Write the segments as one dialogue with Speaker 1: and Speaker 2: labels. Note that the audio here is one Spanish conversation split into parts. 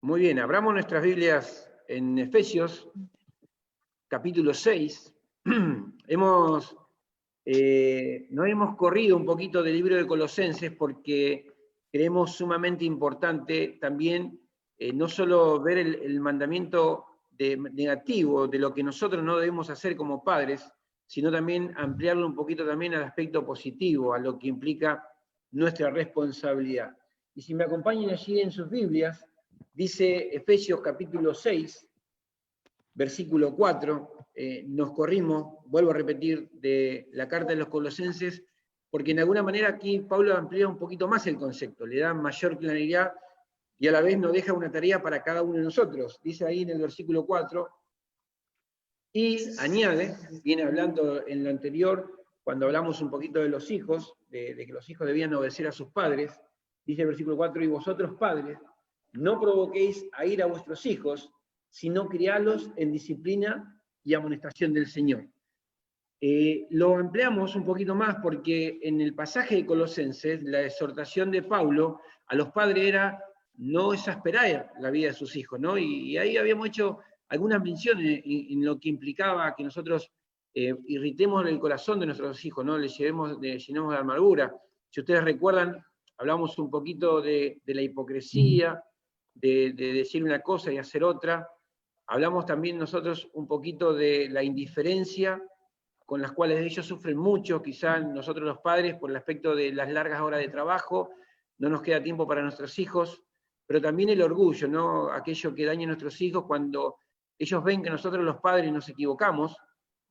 Speaker 1: Muy bien, abramos nuestras Biblias en Efesios, capítulo 6. Nos hemos corrido un poquito del libro de Colosenses porque creemos sumamente importante también no solo ver el mandamiento negativo de lo que nosotros no debemos hacer como padres, sino también ampliarlo un poquito también al aspecto positivo, a lo que implica nuestra responsabilidad. Y si me acompañan allí en sus Biblias, dice Efesios capítulo 6, versículo 4, nos corrimos, vuelvo a repetir, de la carta de los Colosenses, porque en alguna manera aquí Pablo amplía un poquito más el concepto, le da mayor claridad y a la vez nos deja una tarea para cada uno de nosotros. Dice ahí en el versículo 4, y añade, viene hablando en lo anterior, cuando hablamos un poquito de los hijos, de que los hijos debían obedecer a sus padres, dice el versículo 4, y vosotros padres, no provoquéis a ir a vuestros hijos, sino crialos en disciplina y amonestación del Señor. Lo ampliamos un poquito más porque en el pasaje de Colosenses, la exhortación de Pablo a los padres era no exasperar la vida de sus hijos, ¿no? Y ahí habíamos hecho algunas menciones en lo que implicaba que nosotros irritemos el corazón de nuestros hijos, ¿no? Les llenemos de amargura. Si ustedes recuerdan, hablamos un poquito de la hipocresía, de decir una cosa y hacer otra. Hablamos también nosotros un poquito de la indiferencia con las cuales ellos sufren mucho, quizás nosotros los padres, por el aspecto de las largas horas de trabajo, no nos queda tiempo para nuestros hijos, pero también el orgullo, ¿no? Aquello que daña a nuestros hijos cuando ellos ven que nosotros los padres nos equivocamos,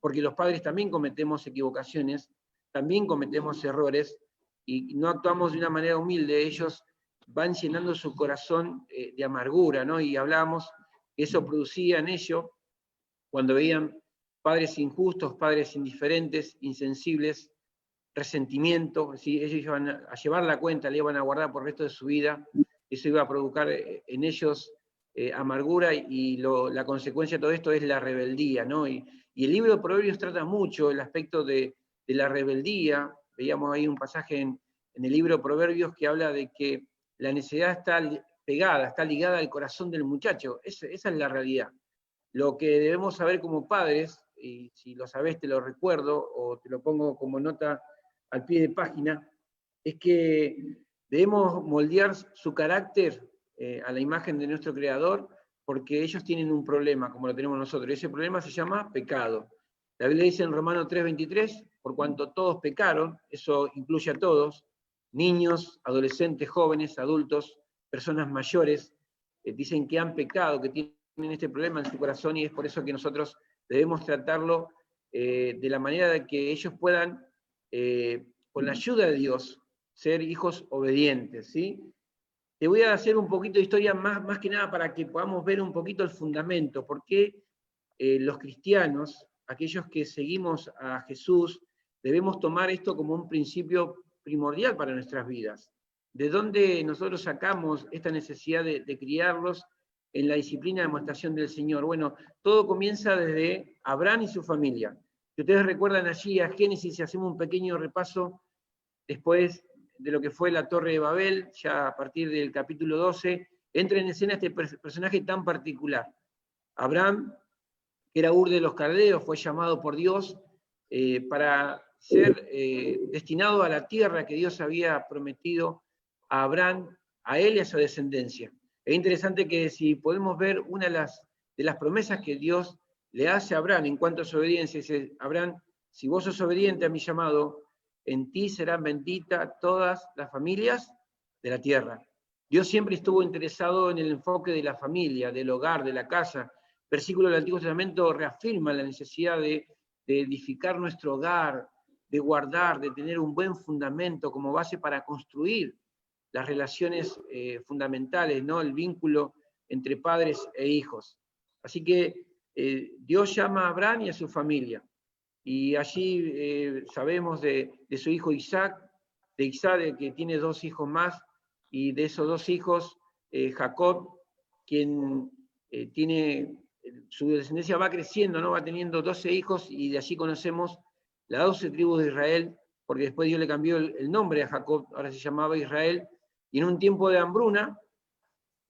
Speaker 1: porque los padres también cometemos equivocaciones, también cometemos errores, y no actuamos de una manera humilde, ellos van llenando su corazón de amargura, ¿no? Y hablamos que eso producía en ellos, cuando veían padres injustos, padres indiferentes, insensibles, resentimiento, ¿sí? Ellos iban a llevar la cuenta, le iban a guardar por el resto de su vida, eso iba a provocar en ellos amargura y la consecuencia de todo esto es la rebeldía, ¿no? Y el libro de Proverbios trata mucho el aspecto de la rebeldía. Veíamos ahí un pasaje en el libro de Proverbios que habla de que la necedad está pegada, está ligada al corazón del muchacho. Esa es la realidad. Lo que debemos saber como padres, y si lo sabés te lo recuerdo o te lo pongo como nota al pie de página, es que debemos moldear su carácter a la imagen de nuestro Creador, porque ellos tienen un problema, como lo tenemos nosotros. Ese problema se llama pecado. La Biblia dice en Romanos 3:23, por cuanto todos pecaron, eso incluye a todos, niños, adolescentes, jóvenes, adultos, personas mayores, dicen que han pecado, que tienen este problema en su corazón, y es por eso que nosotros debemos tratarlo de la manera de que ellos puedan, con la ayuda de Dios, ser hijos obedientes, ¿sí? Te voy a hacer un poquito de historia más que nada para que podamos ver un poquito el fundamento, por qué los cristianos, aquellos que seguimos a Jesús, debemos tomar esto como un principio primordial para nuestras vidas. ¿De dónde nosotros sacamos esta necesidad de criarlos en la disciplina de demostración del Señor? Bueno, todo comienza desde Abraham y su familia. Si ustedes recuerdan allí a Génesis, si hacemos un pequeño repaso después de lo que fue la Torre de Babel, ya a partir del capítulo 12, entra en escena este personaje tan particular. Abraham, que era Ur de los Caldeos, fue llamado por Dios para ser destinado a la tierra que Dios había prometido a Abraham, a él y a su descendencia. Es interesante que si podemos ver una de las promesas que Dios le hace a Abraham en cuanto a su obediencia, dice, Abraham, si vos sos obediente a mi llamado, en ti serán benditas todas las familias de la tierra. Dios siempre estuvo interesado en el enfoque de la familia, del hogar, de la casa. Versículos del Antiguo Testamento reafirman la necesidad de edificar nuestro hogar, de guardar, de tener un buen fundamento como base para construir las relaciones fundamentales, ¿no? El vínculo entre padres e hijos. Así que Dios llama a Abraham y a su familia. Y allí sabemos de su hijo Isaac, de Isaac que tiene 2 hijos más, y de esos 2 hijos, Jacob, quien tiene, su descendencia va creciendo, ¿no? Va teniendo 12 hijos, y de allí conocemos las 12 tribus de Israel, porque después Dios le cambió el nombre a Jacob, ahora se llamaba Israel, y en un tiempo de hambruna,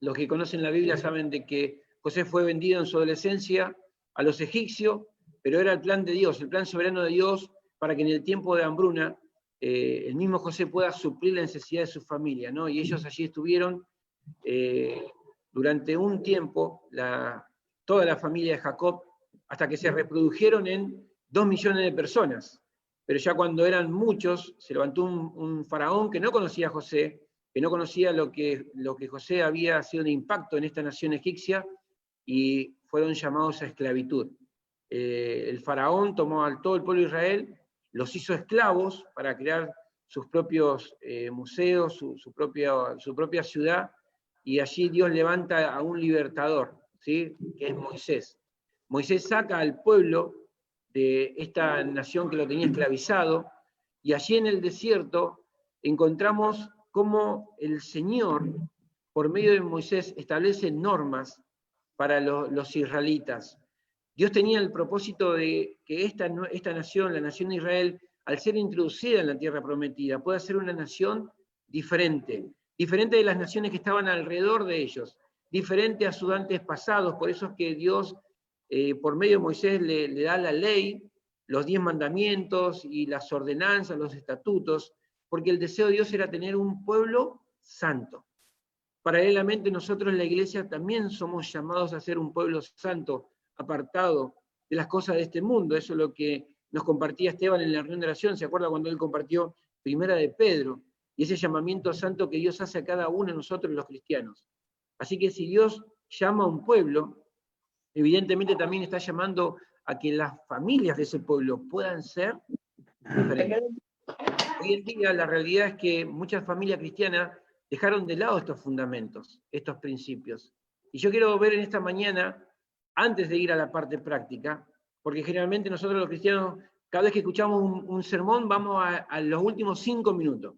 Speaker 1: los que conocen la Biblia saben de que José fue vendido en su adolescencia a los egipcios, pero era el plan de Dios, el plan soberano de Dios, para que en el tiempo de hambruna el mismo José pueda suplir la necesidad de su familia, ¿no? Y ellos allí estuvieron durante un tiempo, toda la familia de Jacob, hasta que se reprodujeron en 2 millones de personas. Pero ya cuando eran muchos, se levantó un faraón que no conocía a José, que no conocía lo que José había sido de impacto en esta nación egipcia, y fueron llamados a esclavitud. El faraón tomó a todo el pueblo de Israel, los hizo esclavos para crear sus propios museos, su propia ciudad, y allí Dios levanta a un libertador, ¿sí? Que es Moisés. Moisés saca al pueblo de esta nación que lo tenía esclavizado, y allí en el desierto encontramos cómo el Señor, por medio de Moisés, establece normas para los israelitas. Dios tenía el propósito de que esta nación, la nación de Israel, al ser introducida en la tierra prometida, pueda ser una nación diferente de las naciones que estaban alrededor de ellos, diferente a sus antepasados. Por eso es que Dios, por medio de Moisés, le da la ley, los 10 mandamientos y las ordenanzas, los estatutos, porque el deseo de Dios era tener un pueblo santo. Paralelamente, nosotros en la iglesia también somos llamados a ser un pueblo santo, apartado de las cosas de este mundo. Eso es lo que nos compartía Esteban en la reunión de oración. ¿Se acuerda cuando él compartió Primera de Pedro? Y ese llamamiento santo que Dios hace a cada uno de nosotros los cristianos. Así que si Dios llama a un pueblo, evidentemente también está llamando a que las familias de ese pueblo puedan ser diferentes. Hoy en día la realidad es que muchas familias cristianas dejaron de lado estos fundamentos, estos principios. Y yo quiero ver en esta mañana, antes de ir a la parte práctica, porque generalmente nosotros los cristianos, cada vez que escuchamos un sermón, vamos a los últimos 5 minutos,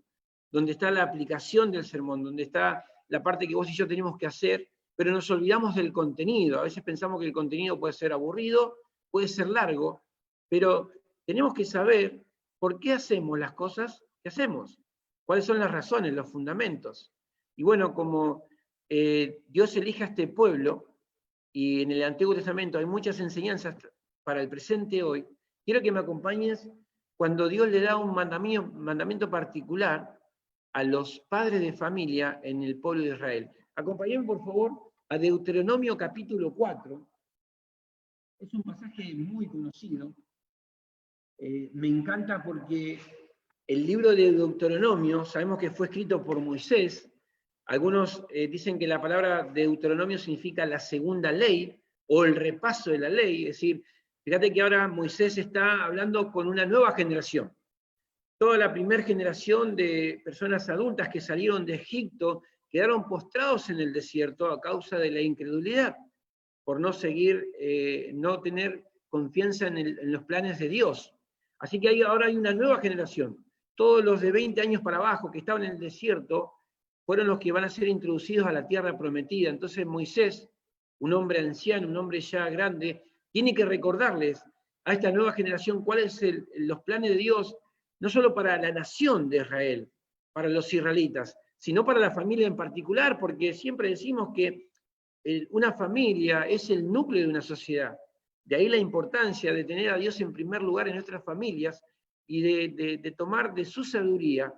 Speaker 1: donde está la aplicación del sermón, donde está la parte que vos y yo tenemos que hacer, pero nos olvidamos del contenido. A veces pensamos que el contenido puede ser aburrido, puede ser largo, pero tenemos que saber por qué hacemos las cosas que hacemos, cuáles son las razones, los fundamentos. Y bueno, como Dios elige a este pueblo, y en el Antiguo Testamento hay muchas enseñanzas para el presente hoy, quiero que me acompañes cuando Dios le da un mandamiento particular a los padres de familia en el pueblo de Israel. Acompáñenme, por favor, a Deuteronomio capítulo 4. Es un pasaje muy conocido. Me encanta porque el libro de Deuteronomio, sabemos que fue escrito por Moisés. Algunos dicen que la palabra Deuteronomio significa la segunda ley, o el repaso de la ley. Es decir, fíjate que ahora Moisés está hablando con una nueva generación. Toda la primera generación de personas adultas que salieron de Egipto quedaron postrados en el desierto a causa de la incredulidad, por no seguir, no tener confianza en los planes de Dios. Así que ahora hay una nueva generación. Todos los de 20 años para abajo que estaban en el desierto fueron los que van a ser introducidos a la tierra prometida. Entonces Moisés, un hombre anciano, un hombre ya grande, tiene que recordarles a esta nueva generación cuáles son los planes de Dios, no solo para la nación de Israel, para los israelitas, sino para la familia en particular, porque siempre decimos que una familia es el núcleo de una sociedad. De ahí la importancia de tener a Dios en primer lugar en nuestras familias y de tomar de su sabiduría,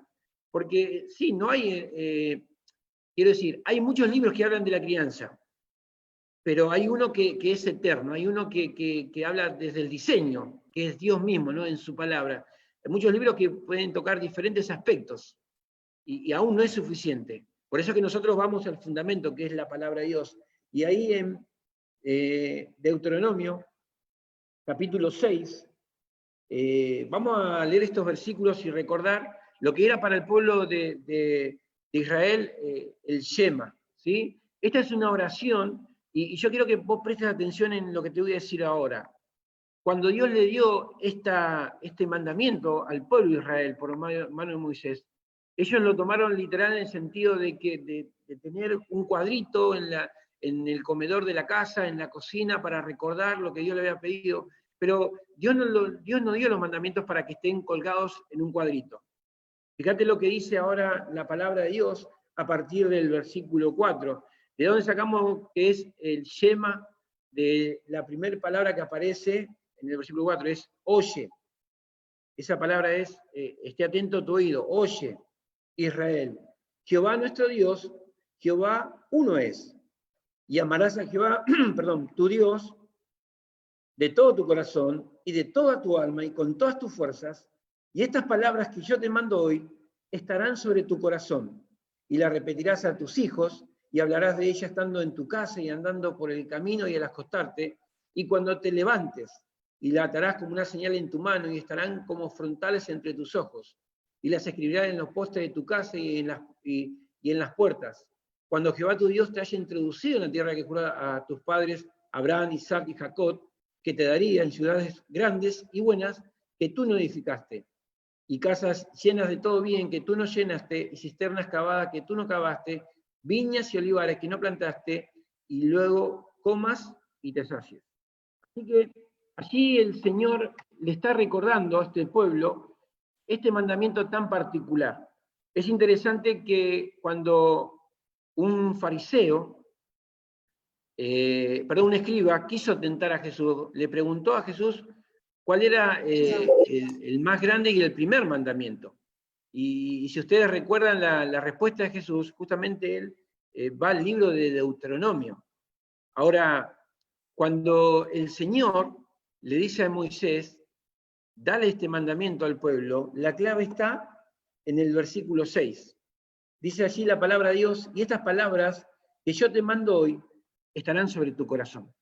Speaker 1: porque sí, no hay, quiero decir, hay muchos libros que hablan de la crianza, pero hay uno que es eterno, hay uno que habla desde el diseño, que es Dios mismo, ¿no? En su palabra. Hay muchos libros que pueden tocar diferentes aspectos, y aún no es suficiente. Por eso es que nosotros vamos al fundamento, que es la palabra de Dios. Y ahí en Deuteronomio, capítulo 6, vamos a leer estos versículos y recordar lo que era para el pueblo de Israel el Shema, ¿sí? Esta es una oración, y yo quiero que vos prestes atención en lo que te voy a decir ahora. Cuando Dios le dio este mandamiento al pueblo de Israel por mano de Moisés, ellos lo tomaron literal en el sentido de tener un cuadrito en el comedor de la casa, en la cocina, para recordar lo que Dios le había pedido. Pero Dios no dio los mandamientos para que estén colgados en un cuadrito. Fíjate lo que dice ahora la palabra de Dios a partir del versículo 4. ¿De dónde sacamos que es el Shema? De la primera palabra que aparece en el versículo 4, es oye. Esa palabra es, esté atento a tu oído, oye, Israel. Jehová nuestro Dios, Jehová uno es. Y amarás a Jehová, perdón, tu Dios, de todo tu corazón y de toda tu alma y con todas tus fuerzas. Y estas palabras que yo te mando hoy estarán sobre tu corazón. Y las repetirás a tus hijos y hablarás de ellas estando en tu casa y andando por el camino y al acostarte. Y cuando te levantes, y la atarás como una señal en tu mano y estarán como frontales entre tus ojos. Y las escribirás en los postes de tu casa y en las puertas. Cuando Jehová tu Dios te haya introducido en la tierra que juró a tus padres, Abraham, Isaac y Jacob, que te daría en ciudades grandes y buenas que tú no edificaste, y casas llenas de todo bien que tú no llenaste, y cisternas cavadas que tú no cavaste, viñas y olivares que no plantaste, y luego comas y te sacies. Así que allí el Señor le está recordando a este pueblo este mandamiento tan particular. Es interesante que cuando un fariseo, un escriba quiso tentar a Jesús, le preguntó a Jesús cuál era el más grande y el primer mandamiento. Y si ustedes recuerdan la respuesta de Jesús, justamente él va al libro de Deuteronomio. Ahora, cuando el Señor le dice a Moisés, dale este mandamiento al pueblo, la clave está en el versículo 6. Dice allí la palabra de Dios, y estas palabras que yo te mando hoy estarán sobre tu corazón.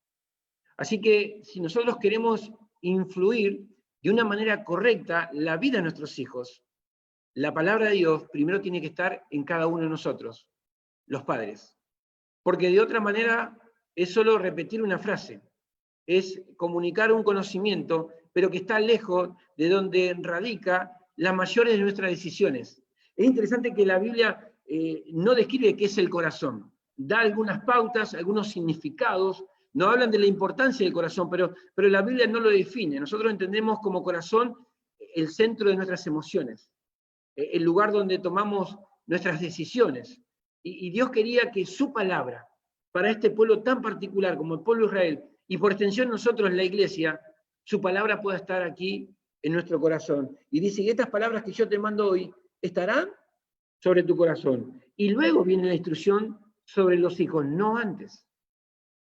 Speaker 1: Así que si nosotros queremos influir de una manera correcta la vida de nuestros hijos, la palabra de Dios primero tiene que estar en cada uno de nosotros, los padres. Porque de otra manera es solo repetir una frase, es comunicar un conocimiento, pero que está lejos de donde radica las mayores de nuestras decisiones. Es interesante que la Biblia no describe qué es el corazón, da algunas pautas, algunos significados, no hablan de la importancia del corazón, pero la Biblia no lo define. Nosotros entendemos como corazón el centro de nuestras emociones, el lugar donde tomamos nuestras decisiones. Y Dios quería que su palabra, para este pueblo tan particular como el pueblo de Israel, y por extensión nosotros, la iglesia, su palabra pueda estar aquí en nuestro corazón. Y dice, y estas palabras que yo te mando hoy estarán sobre tu corazón. Y luego viene la instrucción sobre los hijos, no antes.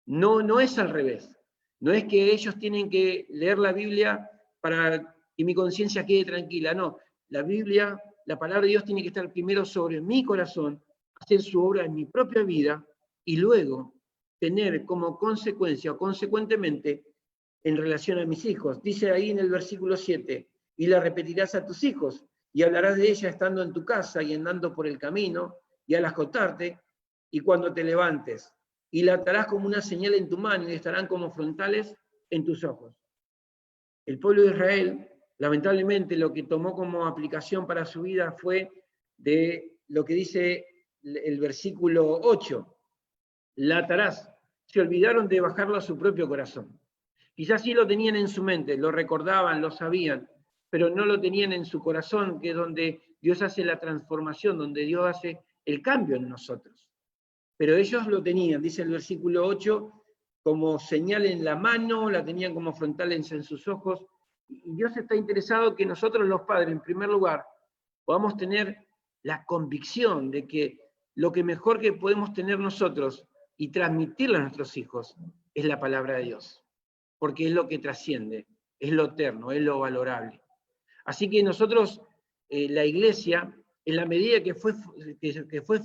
Speaker 1: No es al revés. No es que ellos tienen que leer la Biblia para que mi conciencia quede tranquila. No, la Biblia, la palabra de Dios tiene que estar primero sobre mi corazón, hacer su obra en mi propia vida y luego tener como consecuencia o consecuentemente en relación a mis hijos. Dice ahí en el versículo 7, y la repetirás a tus hijos y hablarás de ella estando en tu casa y andando por el camino y al acostarte y cuando te levantes. Y la atarás como una señal en tu mano y estarán como frontales en tus ojos. El pueblo de Israel, lamentablemente, lo que tomó como aplicación para su vida fue de lo que dice el versículo 8. La atarás. Se olvidaron de bajarlo a su propio corazón. Quizás sí lo tenían en su mente, lo recordaban, lo sabían, pero no lo tenían en su corazón, que es donde Dios hace la transformación, donde Dios hace el cambio en nosotros. Pero ellos lo tenían, dice el versículo 8, como señal en la mano, la tenían como frontales en sus ojos, y Dios está interesado que nosotros los padres, en primer lugar, podamos tener la convicción de que lo que mejor que podemos tener nosotros y transmitirle a nuestros hijos es la palabra de Dios, porque es lo que trasciende, es lo eterno, es lo valorable. Así que nosotros, la iglesia, en la medida que se fue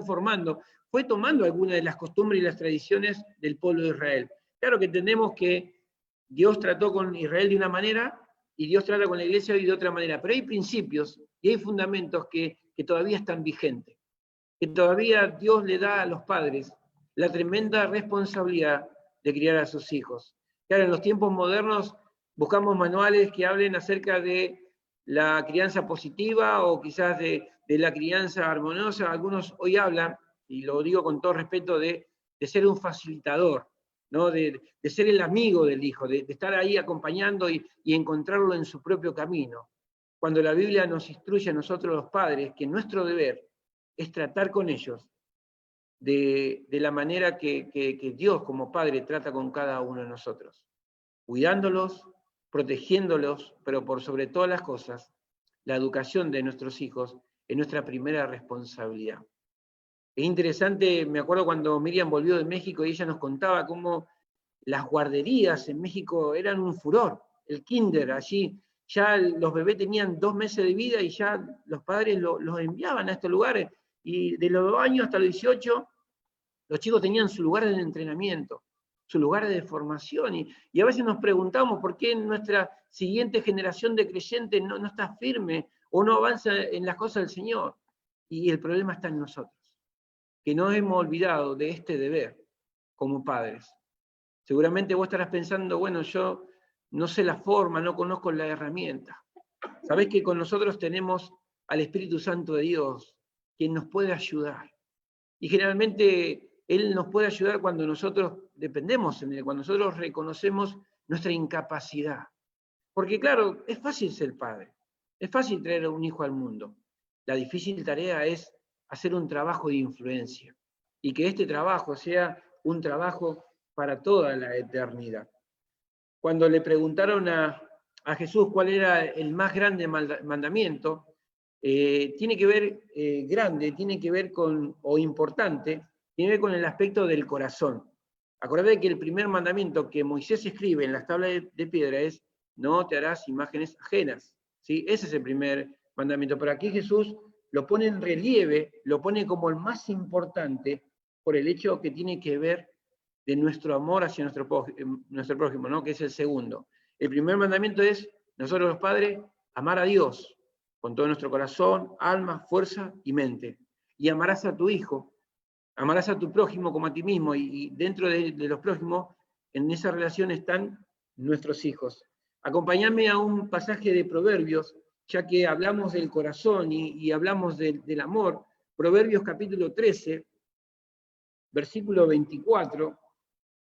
Speaker 1: formando, fue tomando algunas de las costumbres y las tradiciones del pueblo de Israel. Claro que entendemos que Dios trató con Israel de una manera y Dios trata con la iglesia hoy de otra manera, pero hay principios y hay fundamentos que todavía están vigentes, que todavía Dios le da a los padres la tremenda responsabilidad de criar a sus hijos. Claro, en los tiempos modernos buscamos manuales que hablen acerca de la crianza positiva o quizás de la crianza armoniosa. Algunos hoy hablan, y lo digo con todo respeto, de ser un facilitador, ¿no? de ser el amigo del hijo, de estar ahí acompañando y encontrarlo en su propio camino. Cuando la Biblia nos instruye a nosotros los padres que nuestro deber es tratar con ellos de la manera que Dios como Padre trata con cada uno de nosotros, cuidándolos, protegiéndolos, pero por sobre todas las cosas, la educación de nuestros hijos es nuestra primera responsabilidad. Es interesante, me acuerdo cuando Miriam volvió de México y ella nos contaba cómo las guarderías en México eran un furor, el kinder, allí ya los bebés tenían 2 meses de vida y ya los padres los enviaban a estos lugares, y de los 2 años hasta los 18, los chicos tenían su lugar de entrenamiento, su lugar de formación, y a veces nos preguntamos por qué nuestra siguiente generación de creyentes no está firme o no avanza en las cosas del Señor, y el problema está en nosotros, que nos hemos olvidado de este deber como padres. Seguramente vos estarás pensando, bueno, yo no sé la forma, no conozco la herramienta. Sabés que con nosotros tenemos al Espíritu Santo de Dios, quien nos puede ayudar. Y generalmente Él nos puede ayudar cuando nosotros dependemos en Él, cuando nosotros reconocemos nuestra incapacidad. Porque claro, es fácil ser padre, es fácil traer a un hijo al mundo. La difícil tarea es hacer un trabajo de influencia, y que este trabajo sea un trabajo para toda la eternidad. Cuando le preguntaron a Jesús cuál era el más grande mandamiento, tiene que ver, grande, tiene que ver con, o importante, tiene que ver con el aspecto del corazón. Acordate que el primer mandamiento que Moisés escribe en las tablas de piedra es: no te harás imágenes ajenas. ¿Sí? Ese es el primer mandamiento. Pero aquí Jesús lo pone en relieve, lo pone como el más importante, por el hecho que tiene que ver de nuestro amor hacia nuestro prójimo, ¿no? Que es el segundo. El primer mandamiento es, nosotros los padres, amar a Dios con todo nuestro corazón, alma, fuerza y mente. Y amarás a tu hijo, amarás a tu prójimo como a ti mismo, y dentro de los prójimos, en esa relación están nuestros hijos. Acompáñame a un pasaje de Proverbios, ya que hablamos del corazón y hablamos del amor. Proverbios capítulo 13, versículo 24.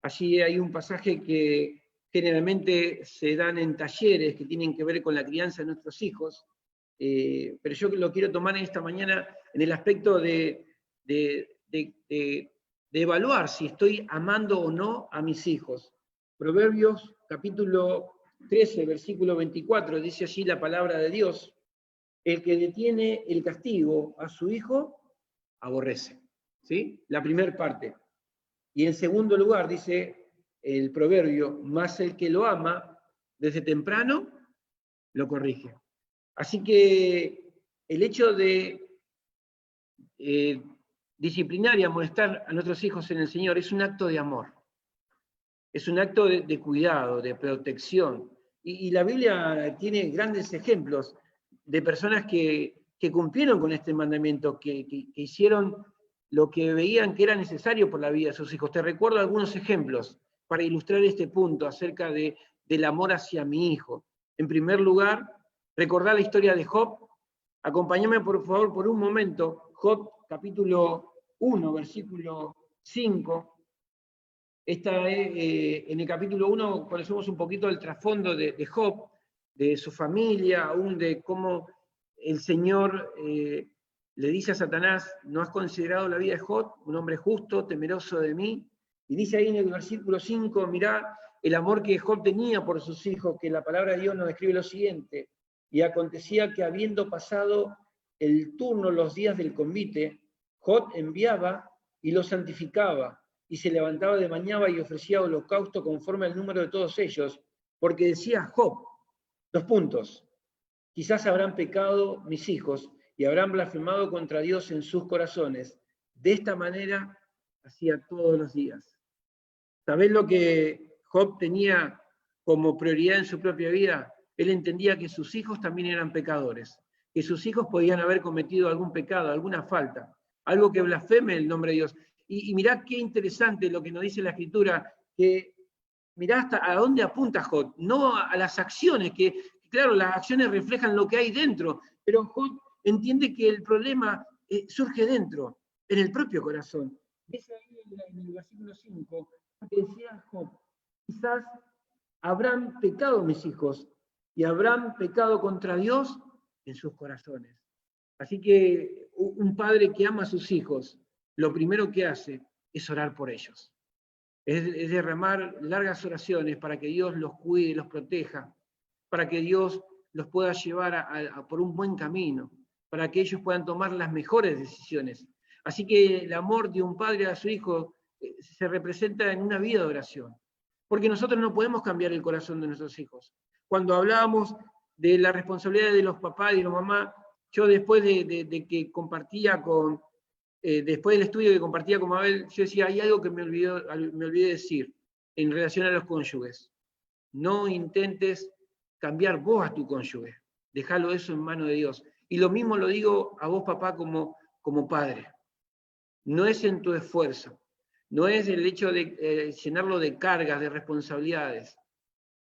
Speaker 1: Allí hay un pasaje que generalmente se dan en talleres que tienen que ver con la crianza de nuestros hijos, pero yo lo quiero tomar en esta mañana en el aspecto de evaluar si estoy amando o no a mis hijos. Proverbios capítulo 13, versículo 24, dice allí la palabra de Dios: el que detiene el castigo a su hijo, aborrece. ¿Sí? La primera parte. Y en segundo lugar, dice el proverbio, más el que lo ama, desde temprano, lo corrige. Así que el hecho de disciplinar y amonestar a nuestros hijos en el Señor es un acto de amor. Es un acto de cuidado, de protección. Y la Biblia tiene grandes ejemplos de personas que cumplieron con este mandamiento, que hicieron lo que veían que era necesario por la vida de sus hijos. Te recuerdo algunos ejemplos para ilustrar este punto acerca del amor hacia mi hijo. En primer lugar, recordar la historia de Job. Acompáñame por favor por un momento. Job capítulo 1, versículo 5. En el capítulo 1 conocemos un poquito el trasfondo de Job, de su familia, aún de cómo el Señor le dice a Satanás: ¿no has considerado la vida de Job, un hombre justo, temeroso de mí? Y dice ahí en el versículo 5, mirá el amor que Job tenía por sus hijos, que la palabra de Dios nos describe lo siguiente: y acontecía que habiendo pasado el turno los días del convite, Job enviaba y los santificaba, y se levantaba de mañana y ofrecía holocausto conforme al número de todos ellos, porque decía Job, 2 puntos, quizás habrán pecado mis hijos y habrán blasfemado contra Dios en sus corazones. De esta manera hacía todos los días. ¿Sabés lo que Job tenía como prioridad en su propia vida? Él entendía que sus hijos también eran pecadores, que sus hijos podían haber cometido algún pecado, alguna falta, algo que blasfeme el nombre de Dios. Y mirá qué interesante lo que nos dice la Escritura, que mirá hasta a dónde apunta Job, no a las acciones, que claro, las acciones reflejan lo que hay dentro, pero Job entiende que el problema surge dentro, en el propio corazón. Dice ahí en el versículo 5, que decía Job, quizás habrán pecado mis hijos y habrán pecado contra Dios en sus corazones. Así que un padre que ama a sus hijos lo primero que hace es orar por ellos. Es derramar largas oraciones para que Dios los cuide, los proteja, para que Dios los pueda llevar por un buen camino, para que ellos puedan tomar las mejores decisiones. Así que el amor de un padre a su hijo se representa en una vida de oración, porque nosotros no podemos cambiar el corazón de nuestros hijos. Cuando hablábamos de la responsabilidad de los papás y de los mamás, yo después de que compartía después del estudio que compartía con Mabel, yo decía, hay algo que me olvidé decir en relación a los cónyuges. No intentes cambiar vos a tu cónyuge, dejalo eso en manos de Dios. Y lo mismo lo digo a vos, papá, como padre. No es en tu esfuerzo, no es el hecho de llenarlo de cargas, de responsabilidades.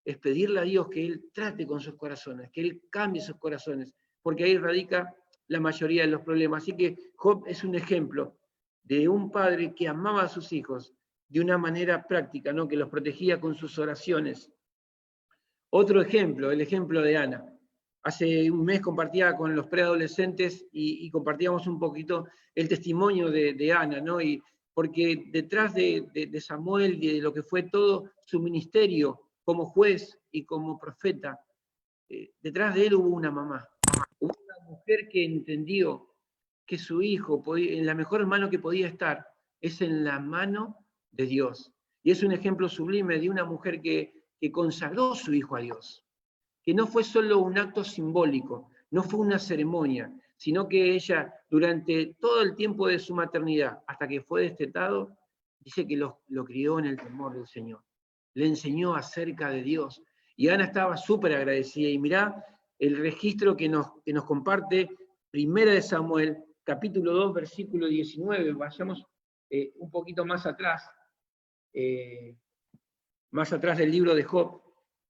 Speaker 1: Es pedirle a Dios que Él trate con sus corazones, que Él cambie sus corazones, porque ahí radica la mayoría de los problemas. Así que Job es un ejemplo de un padre que amaba a sus hijos de una manera práctica, ¿no? Que los protegía con sus oraciones. Otro ejemplo, el ejemplo de Ana. Hace un mes compartía con los preadolescentes y compartíamos un poquito el testimonio de Ana, ¿no? Y porque detrás de Samuel y de lo que fue todo su ministerio como juez y como profeta, detrás de él hubo una mamá, hubo una mujer que entendió que su hijo, en la mejor mano que podía estar, es en la mano de Dios. Y es un ejemplo sublime de una mujer que consagró su hijo a Dios, que no fue solo un acto simbólico, no fue una ceremonia, sino que ella, durante todo el tiempo de su maternidad, hasta que fue destetado, dice que lo crió en el temor del Señor. Le enseñó acerca de Dios. Y Ana estaba súper agradecida. Y mirá el registro que nos comparte Primera de Samuel, capítulo 2, versículo 19. Vayamos un poquito más atrás del libro de Job.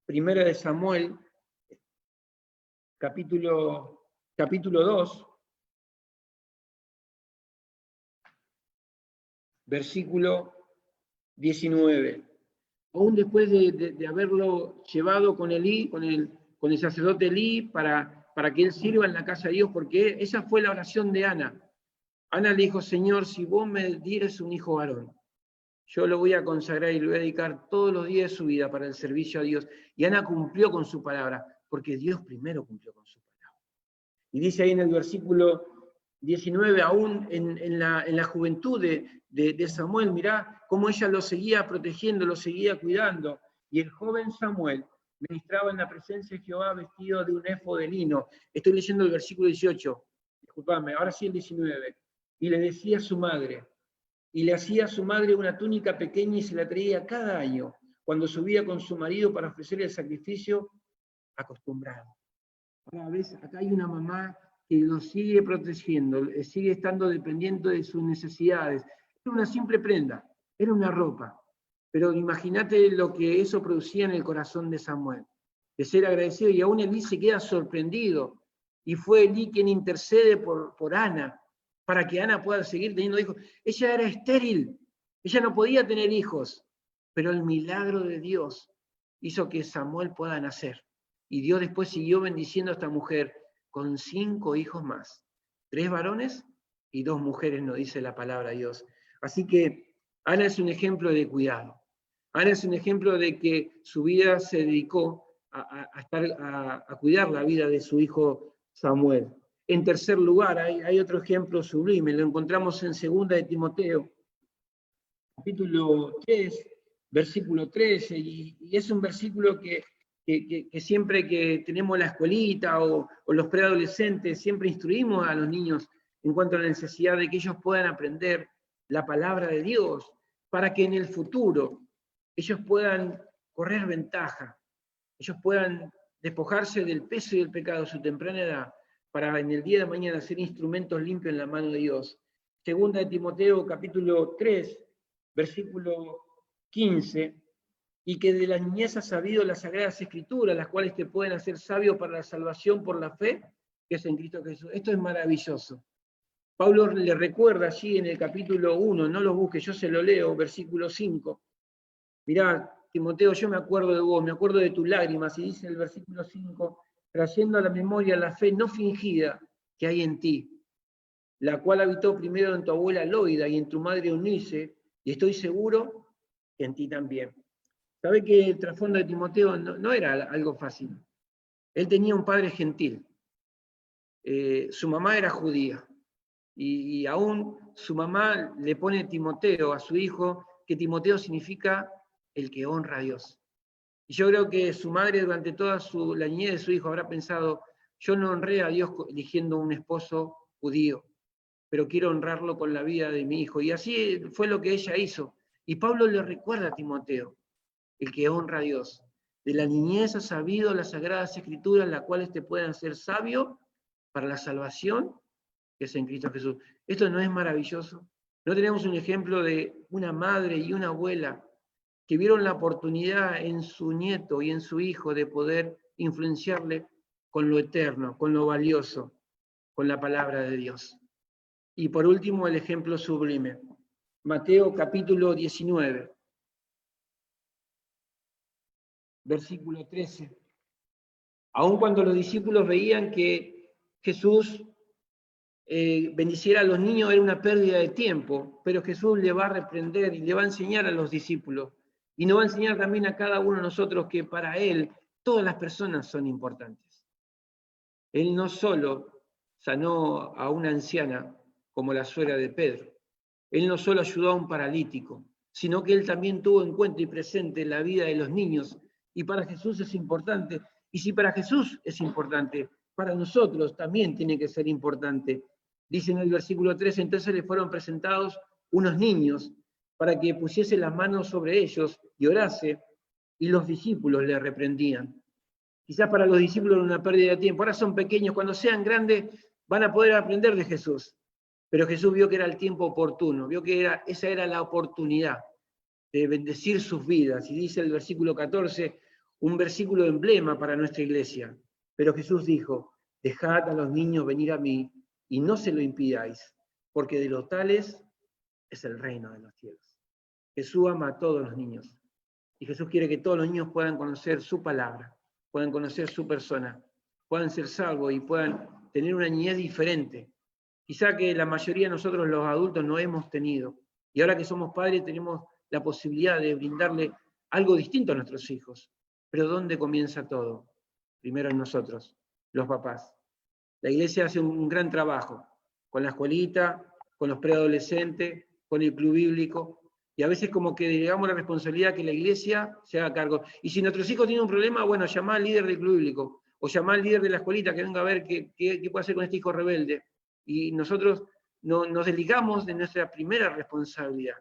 Speaker 1: Primera de Samuel, capítulo 2, versículo 19. Aún después de haberlo llevado con Elí, con el sacerdote Elí, para que él sirva en la casa de Dios, porque esa fue la oración de Ana. Ana le dijo, Señor, si vos me dieres un hijo varón, yo lo voy a consagrar y le voy a dedicar todos los días de su vida para el servicio a Dios. Y Ana cumplió con su palabra, porque Dios primero cumplió con su palabra. Y dice ahí en el versículo 19, aún en la juventud de Samuel, mirá cómo ella lo seguía protegiendo, lo seguía cuidando. Y el joven Samuel ministraba en la presencia de Jehová vestido de un efod de lino. Estoy leyendo el versículo 18, disculpame, ahora sí el 19. Y le decía a su madre, y le hacía a su madre una túnica pequeña y se la traía cada año, cuando subía con su marido para ofrecer el sacrificio acostumbrado. Ahora ves, acá hay una mamá que lo sigue protegiendo, sigue estando dependiendo de sus necesidades. Era una simple prenda, era una ropa. Pero imagínate lo que eso producía en el corazón de Samuel, de ser agradecido, y aún Elí se queda sorprendido. Y fue Elí quien intercede por Ana, para que Ana pueda seguir teniendo hijos. Ella era estéril, ella no podía tener hijos, pero el milagro de Dios hizo que Samuel pueda nacer. Y Dios después siguió bendiciendo a esta mujer con 5 hijos más. 3 varones y 2 mujeres, nos dice la palabra de Dios. Así que Ana es un ejemplo de cuidado. Ana es un ejemplo de que su vida se dedicó a cuidar la vida de su hijo Samuel. En tercer lugar, hay otro ejemplo sublime, lo encontramos en 2 de Timoteo, capítulo 3, versículo 13, y es un versículo que siempre que tenemos la escuelita o los preadolescentes, siempre instruimos a los niños en cuanto a la necesidad de que ellos puedan aprender la palabra de Dios, para que en el futuro ellos puedan correr ventaja, ellos puedan despojarse del peso y del pecado a su temprana edad, para en el día de mañana ser instrumentos limpios en la mano de Dios. 2 de Timoteo, capítulo 3, versículo 15, y que de la niñez has sabido las sagradas escrituras, las cuales te pueden hacer sabio para la salvación por la fe que es en Cristo Jesús. Esto es maravilloso. Pablo le recuerda allí en el capítulo 1, no lo busque, yo se lo leo, versículo 5. Mirá, Timoteo, yo me acuerdo de vos, me acuerdo de tus lágrimas, y dice el versículo 5, trayendo a la memoria la fe no fingida que hay en ti, la cual habitó primero en tu abuela Loida y en tu madre Eunice, y estoy seguro que en ti también. Sabe que el trasfondo de Timoteo no era algo fácil. Él tenía un padre gentil. Su mamá era judía. Y aún su mamá le pone Timoteo a su hijo, que Timoteo significa el que honra a Dios. Y yo creo que su madre durante toda la niñez de su hijo habrá pensado, yo no honré a Dios eligiendo un esposo judío, pero quiero honrarlo con la vida de mi hijo. Y así fue lo que ella hizo. Y Pablo le recuerda a Timoteo, el que honra a Dios. De la niñez has sabido las sagradas escrituras, las cuales te pueden hacer sabio para la salvación que es en Cristo Jesús. ¿Esto no es maravilloso? ¿No tenemos un ejemplo de una madre y una abuela que vieron la oportunidad en su nieto y en su hijo de poder influenciarle con lo eterno, con lo valioso, con la palabra de Dios? Y por último, el ejemplo sublime. Mateo capítulo 19, versículo 13. Aun cuando los discípulos veían que Jesús bendiciera a los niños era una pérdida de tiempo, pero Jesús le va a reprender y le va a enseñar a los discípulos. Y nos va a enseñar también a cada uno de nosotros que para Él todas las personas son importantes. Él no solo sanó a una anciana como la suegra de Pedro, Él no solo ayudó a un paralítico, sino que Él también tuvo en cuenta y presente la vida de los niños. Y para Jesús es importante. Y si para Jesús es importante, para nosotros también tiene que ser importante. Dice en el versículo 3, entonces le fueron presentados unos niños para que pusiese las manos sobre ellos y orase, y los discípulos le reprendían. Quizás para los discípulos era una pérdida de tiempo. Ahora son pequeños, cuando sean grandes van a poder aprender de Jesús. Pero Jesús vio que era el tiempo oportuno, vio que esa era la oportunidad de bendecir sus vidas. Y dice el versículo 14, un versículo emblema para nuestra iglesia. Pero Jesús dijo, dejad a los niños venir a mí y no se lo impidáis, porque de los tales es el reino de los cielos. Jesús ama a todos los niños. Y Jesús quiere que todos los niños puedan conocer su palabra, puedan conocer su persona, puedan ser salvos y puedan tener una niñez diferente. Quizá que la mayoría de nosotros los adultos no hemos tenido. Y ahora que somos padres tenemos la posibilidad de brindarle algo distinto a nuestros hijos. Pero ¿dónde comienza todo? Primero en nosotros, los papás. La iglesia hace un gran trabajo con la escuelita, con los preadolescentes, con el club bíblico, y a veces como que delegamos la responsabilidad que la iglesia se haga cargo. Y si nuestros hijos tienen un problema, bueno, llamá al líder del club bíblico, o llamá al líder de la escuelita que venga a ver qué puede hacer con este hijo rebelde. Y nosotros nos desligamos de nuestra primera responsabilidad.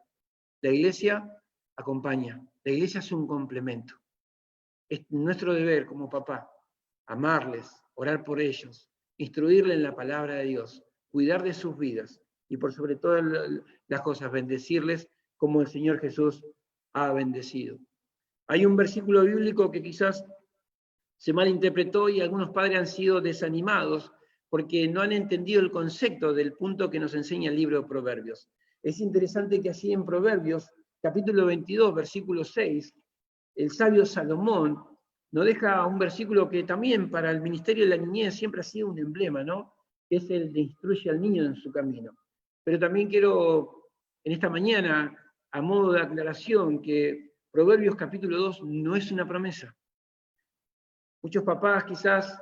Speaker 1: La iglesia acompaña, la iglesia es un complemento. Es nuestro deber como papá, amarles, orar por ellos, instruirles en la palabra de Dios, cuidar de sus vidas y por sobre todas las cosas bendecirles como el Señor Jesús ha bendecido. Hay un versículo bíblico que quizás se malinterpretó y algunos padres han sido desanimados porque no han entendido el concepto del punto que nos enseña el libro de Proverbios. Es interesante que así en Proverbios, capítulo 22, versículo 6, el sabio Salomón nos deja un versículo que también para el ministerio de la niñez siempre ha sido un emblema, ¿no? Que es el de instruye al niño en su camino. Pero también quiero, en esta mañana, a modo de aclaración, que Proverbios capítulo 2 no es una promesa. Muchos papás quizás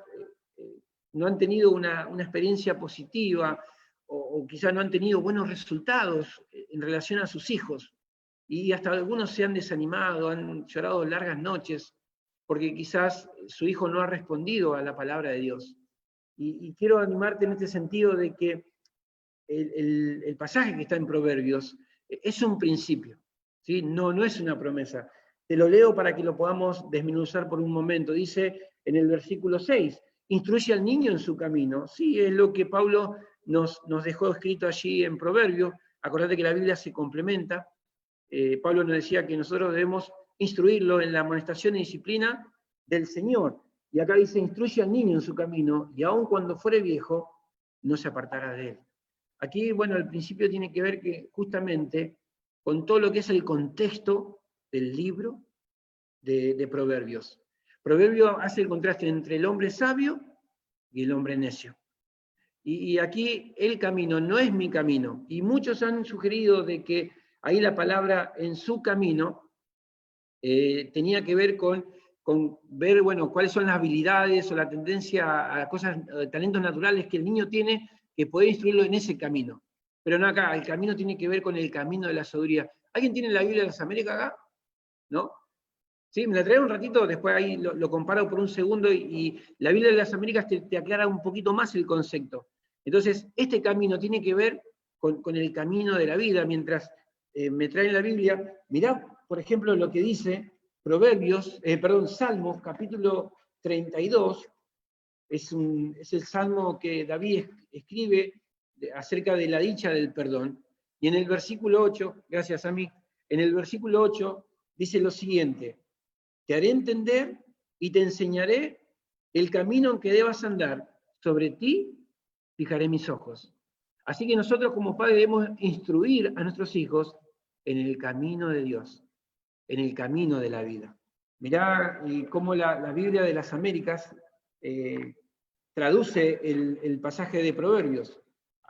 Speaker 1: no han tenido una experiencia positiva o quizás no han tenido buenos resultados en relación a sus hijos. Y hasta algunos se han desanimado, han llorado largas noches, porque quizás su hijo no ha respondido a la palabra de Dios. Y quiero animarte en este sentido de que el pasaje que está en Proverbios es un principio, ¿sí? No es una promesa. Te lo leo para que lo podamos desmenuzar por un momento. Dice en el versículo 6, instruye al niño en su camino. Sí, es lo que Pablo nos dejó escrito allí en Proverbios. Acordate que la Biblia se complementa. Pablo nos decía que nosotros debemos instruirlo en la amonestación y disciplina del Señor. Y acá dice, instruye al niño en su camino, y aun cuando fuere viejo, no se apartará de él. Aquí, bueno, el principio tiene que ver que justamente con todo lo que es el contexto del libro de Proverbios. Proverbio hace el contraste entre el hombre sabio y el hombre necio. Y aquí el camino no es mi camino. Y muchos han sugerido de que ahí la palabra en su camino tenía que ver con ver, bueno, cuáles son las habilidades o la tendencia a cosas, talentos naturales que el niño tiene, que poder instruirlo en ese camino. Pero no acá, el camino tiene que ver con el camino de la sabiduría. ¿Alguien tiene la Biblia de las Américas acá? ¿No? Sí, me la trae un ratito, después ahí lo comparo por un segundo y la Biblia de las Américas te aclara un poquito más el concepto. Entonces, este camino tiene que ver con el camino de la vida. Mientras me traen la Biblia, mirá, por ejemplo, lo que dice Salmos, capítulo 32, es el salmo que David escribe acerca de la dicha del perdón. Y en el versículo 8, gracias a mí, en el versículo 8 dice lo siguiente: te haré entender y te enseñaré el camino en que debas andar. Sobre ti fijaré mis ojos. Así que nosotros como padres debemos instruir a nuestros hijos en el camino de Dios, en el camino de la vida. Mirá cómo la Biblia de las Américas traduce el pasaje de Proverbios.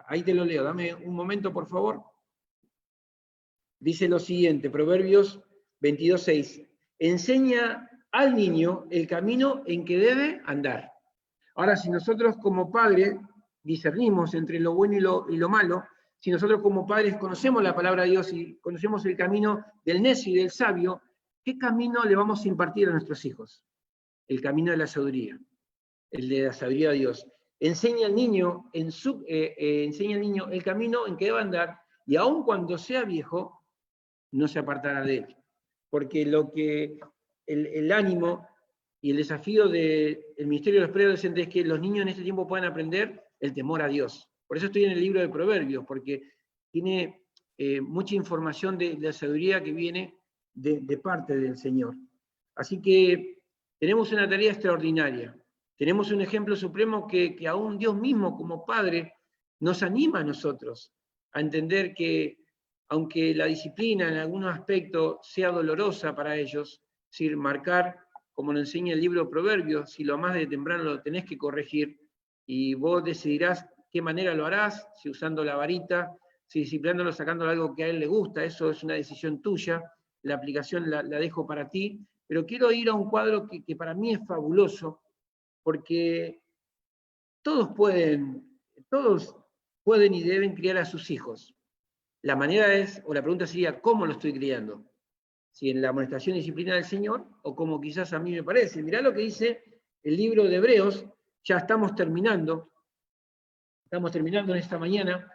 Speaker 1: Ahí te lo leo, dame un momento, por favor. Dice lo siguiente, Proverbios 22:6. Enseña al niño el camino en que debe andar. Ahora, si nosotros como padres discernimos entre lo bueno y lo malo, si nosotros como padres conocemos la palabra de Dios y conocemos el camino del necio y del sabio, ¿qué camino le vamos a impartir a nuestros hijos? El camino de la sabiduría, el de la sabiduría de Dios. Enseña al niño el camino en que debe andar, y aun cuando sea viejo, no se apartará de él. Porque lo que el ánimo y el desafío del ministerio de los preadolescentes es que los niños en este tiempo puedan aprender el temor a Dios. Por eso estoy en el libro de Proverbios, porque tiene mucha información de la sabiduría que viene de parte del Señor. Así que tenemos una tarea extraordinaria. Tenemos un ejemplo supremo que aún Dios mismo, como Padre, nos anima a nosotros a entender que, aunque la disciplina en algunos aspectos sea dolorosa para ellos, es decir, marcar, como nos enseña el libro de Proverbios, si lo amás de temprano lo tenés que corregir, y vos decidirás qué manera lo harás, si usando la varita, si disciplinándolo, sacándolo algo que a él le gusta, eso es una decisión tuya, la aplicación la dejo para ti, pero quiero ir a un cuadro que para mí es fabuloso, porque todos pueden y deben criar a sus hijos. La manera es, o la pregunta sería, ¿cómo lo estoy criando? Si en la amonestación y disciplina del Señor, o como quizás a mí me parece. Mirá lo que dice el libro de Hebreos, ya estamos terminando en esta mañana.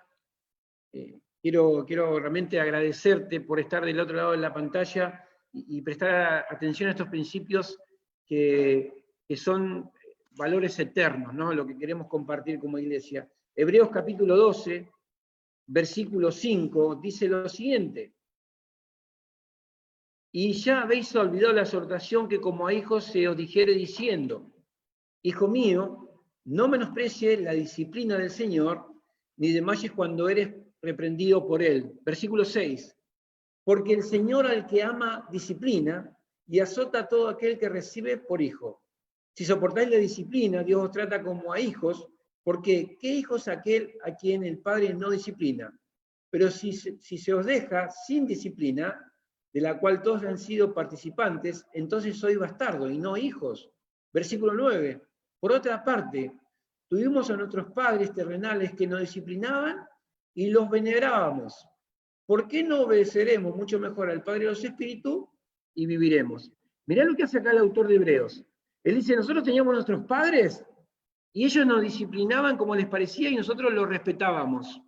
Speaker 1: Quiero realmente agradecerte por estar del otro lado de la pantalla y prestar atención a estos principios que son valores eternos, ¿no? Lo que queremos compartir como iglesia. Hebreos capítulo 12, versículo 5, dice lo siguiente: y ya habéis olvidado la exhortación que como a hijos se os dijere diciendo: hijo mío, no menosprecies la disciplina del Señor, ni desmayes cuando eres reprendido por él. Versículo 6. Porque el Señor al que ama disciplina y azota a todo aquel que recibe por hijo. Si soportáis la disciplina, Dios os trata como a hijos, porque ¿qué hijo es aquel a quien el Padre no disciplina? Pero si se os deja sin disciplina, de la cual todos han sido participantes, entonces sois bastardos y no hijos. Versículo 9. Por otra parte, tuvimos a nuestros padres terrenales que nos disciplinaban y los venerábamos. ¿Por qué no obedeceremos mucho mejor al Padre de los Espíritus y viviremos? Mirá lo que hace acá el autor de Hebreos. Él dice, nosotros teníamos nuestros padres y ellos nos disciplinaban como les parecía y nosotros los respetábamos.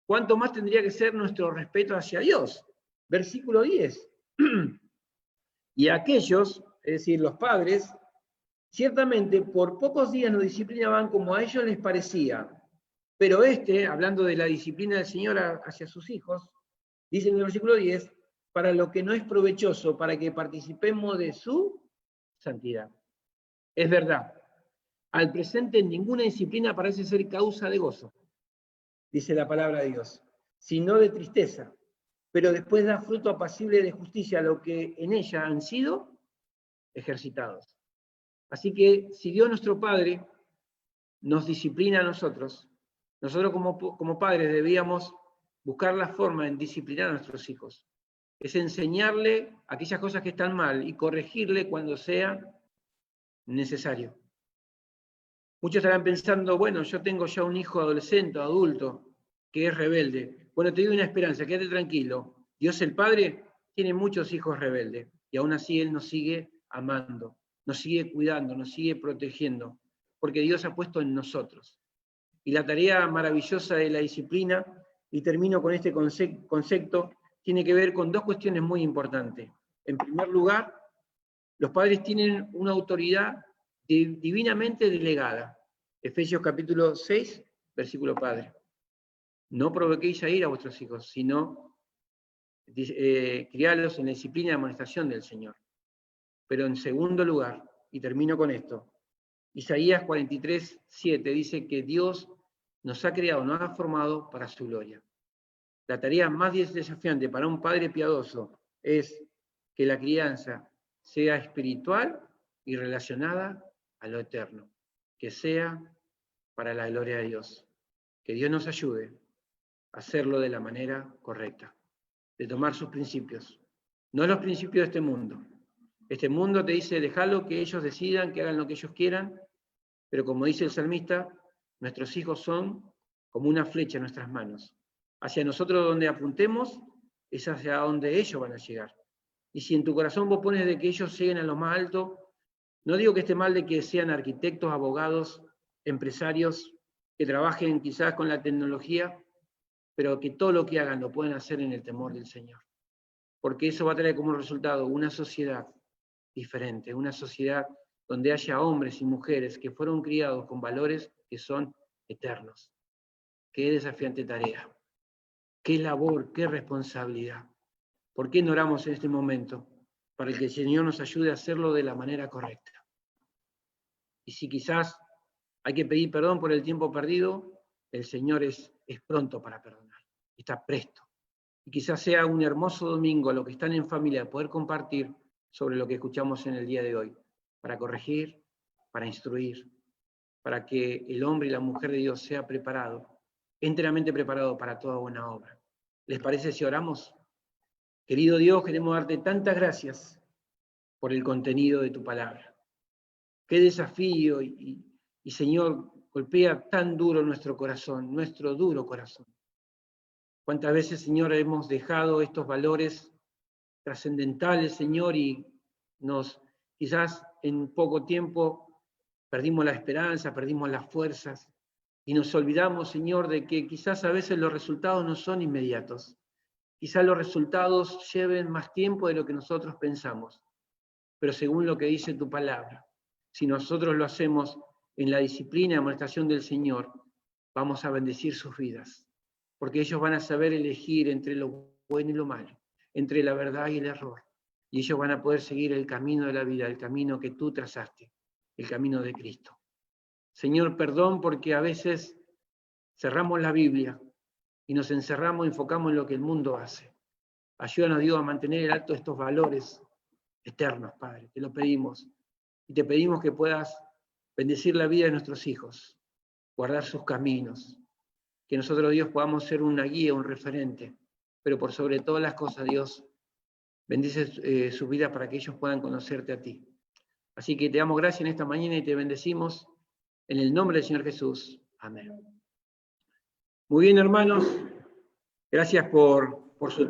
Speaker 1: ¿Cuánto más tendría que ser nuestro respeto hacia Dios? Versículo 10. Y aquellos, es decir, los padres, ciertamente por pocos días nos disciplinaban como a ellos les parecía. Pero hablando de la disciplina del Señor hacia sus hijos, dice en el versículo 10, para lo que no es provechoso, para que participemos de su santidad. Es verdad, al presente ninguna disciplina parece ser causa de gozo, dice la palabra de Dios, sino de tristeza, pero después da fruto apacible de justicia a lo que en ella han sido ejercitados. Así que si Dios nuestro Padre nos disciplina a nosotros, Nosotros como padres debíamos buscar la forma en disciplinar a nuestros hijos. Es enseñarle aquellas cosas que están mal y corregirle cuando sea necesario. Muchos estarán pensando, bueno, yo tengo ya un hijo adolescente o adulto que es rebelde. Bueno, te doy una esperanza, quédate tranquilo. Dios el Padre tiene muchos hijos rebeldes y aún así Él nos sigue amando, nos sigue cuidando, nos sigue protegiendo, porque Dios ha puesto en nosotros. Y la tarea maravillosa de la disciplina, y termino con este concepto, tiene que ver con dos cuestiones muy importantes. En primer lugar, los padres tienen una autoridad divinamente delegada. Efesios capítulo 6, versículo padre. No provoquéis a ir a vuestros hijos, sino criarlos en la disciplina y amonestación del Señor. Pero en segundo lugar, y termino con esto, Isaías 43, 7 dice que Dios nos ha creado, nos ha formado para su gloria. La tarea más desafiante para un padre piadoso es que la crianza sea espiritual y relacionada a lo eterno, que sea para la gloria de Dios. Que Dios nos ayude a hacerlo de la manera correcta, de tomar sus principios, no los principios de este mundo. Este mundo te dice, déjalo que ellos decidan, que hagan lo que ellos quieran, pero como dice el salmista, nuestros hijos son como una flecha en nuestras manos. Hacia nosotros donde apuntemos, es hacia donde ellos van a llegar. Y si en tu corazón vos pones de que ellos lleguen a lo más alto, no digo que esté mal de que sean arquitectos, abogados, empresarios, que trabajen quizás con la tecnología, pero que todo lo que hagan lo pueden hacer en el temor del Señor. Porque eso va a traer como resultado una sociedad diferente, una sociedad donde haya hombres y mujeres que fueron criados con valores que son eternos. Qué desafiante tarea, qué labor, qué responsabilidad. ¿Por qué no oramos en este momento? Para que el Señor nos ayude a hacerlo de la manera correcta. Y si quizás hay que pedir perdón por el tiempo perdido, el Señor es pronto para perdonar, está presto. Y quizás sea un hermoso domingo a los que están en familia poder compartir sobre lo que escuchamos en el día de hoy, para corregir, para instruir, para que el hombre y la mujer de Dios sea preparado, enteramente preparado para toda buena obra. ¿Les parece si oramos? Querido Dios, queremos darte tantas gracias por el contenido de tu palabra. Qué desafío y Señor, golpea tan duro nuestro corazón, nuestro duro corazón. ¿Cuántas veces, Señor, hemos dejado estos valores trascendentales, Señor, y quizás en poco tiempo perdimos la esperanza, perdimos las fuerzas, y nos olvidamos, Señor, de que quizás a veces los resultados no son inmediatos. Quizás los resultados lleven más tiempo de lo que nosotros pensamos, pero según lo que dice tu palabra, si nosotros lo hacemos en la disciplina y amonestación del Señor, vamos a bendecir sus vidas, porque ellos van a saber elegir entre lo bueno y lo malo, entre la verdad y el error, y ellos van a poder seguir el camino de la vida, el camino que tú trazaste, el camino de Cristo. Señor, perdón porque a veces cerramos la Biblia y nos encerramos y enfocamos en lo que el mundo hace. Ayúdanos, Dios, a mantener el alto estos valores eternos, Padre. Te lo pedimos. Y te pedimos que puedas bendecir la vida de nuestros hijos, guardar sus caminos, que nosotros, Dios, podamos ser una guía, un referente, pero por sobre todas las cosas, Dios, bendice su vida para que ellos puedan conocerte a ti. Así que te damos gracias en esta mañana y te bendecimos en el nombre del Señor Jesús. Amén. Muy bien, hermanos. Gracias por su